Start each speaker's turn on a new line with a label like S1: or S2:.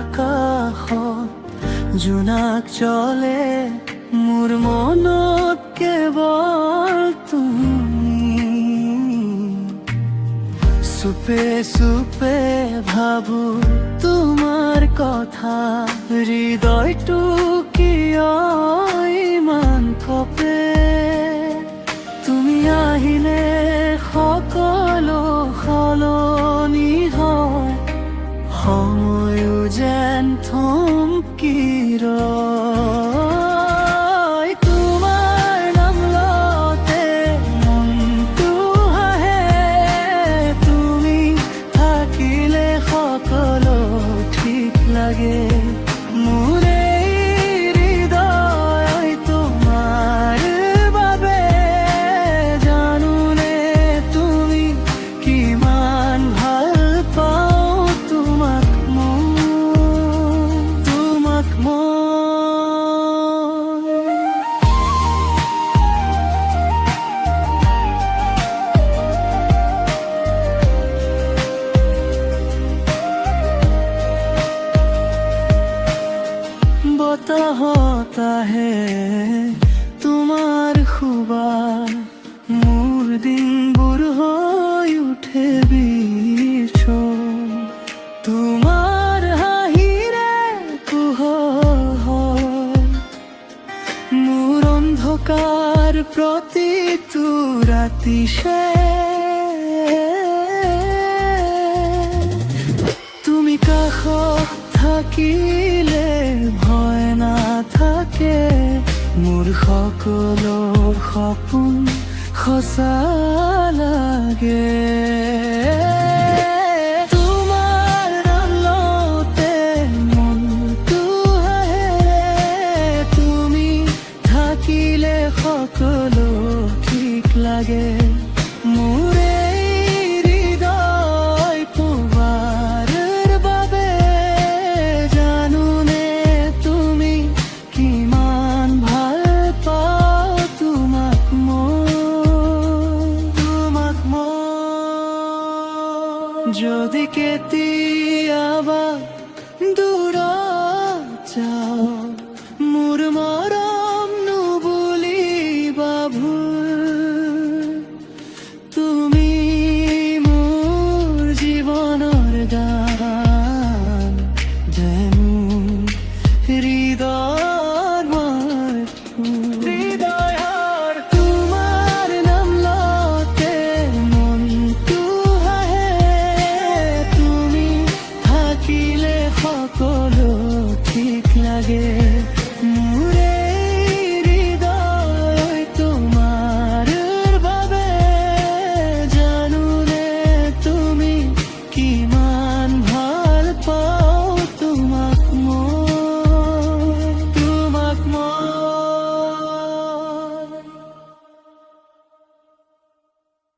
S1: আকাশত জোনাক চলে মোৰ মনত কেৱল তুমি। চুপে চুপে ভাবো তোমাৰ কথা, হৃদয়টো কিয় ইমান কঁপে। তুমি আহিলে সকলো সলনি হয়, সময়ো যেন থমকি ৰয়। তোমাৰ নাম লওঁতে মনটো হাঁহে, তুমি থাকিলে সকলো ঠিক লাগে। মোৰ এই হৃদয় তোমাৰ বাবে, জানোনে তুমি কিমান ভাল পাওঁ তোমাক মই। বতাহত আহে তোমাৰ সুবাস, মোৰ দিনবোৰ হৈ উঠে বিছৰ। তোমাৰ হাঁহিৰে পোহৰ হয় মোৰ অন্ধকাৰ প্ৰতিটো ৰাতি। তুমি কাষত থাকিলে ভয় নাথাকে, মোৰ সকলো সপোন সঁচা লাগে। তোমাৰ নাম লওঁতে মনটো হাঁহে, তুমি থাকিলে সকলো ঠিক লাগে। মোৰ এই হৃদয় তোমাৰ বাবে, জানোনে তুমি কিমান ভাল পাওঁ তোমাক মই। যদি কেতিয়াবা দূৰত যাওঁ, মোৰ মৰম নুবুলিবা ভুল। তুমি মোৰ জীৱনৰ গান, মোৰ হৃদয়ৰ ফুল। তোমাৰ নাম লওঁতে মনটো হাঁহে, তুমি থাকিলে সকলো ঠিক লাগে।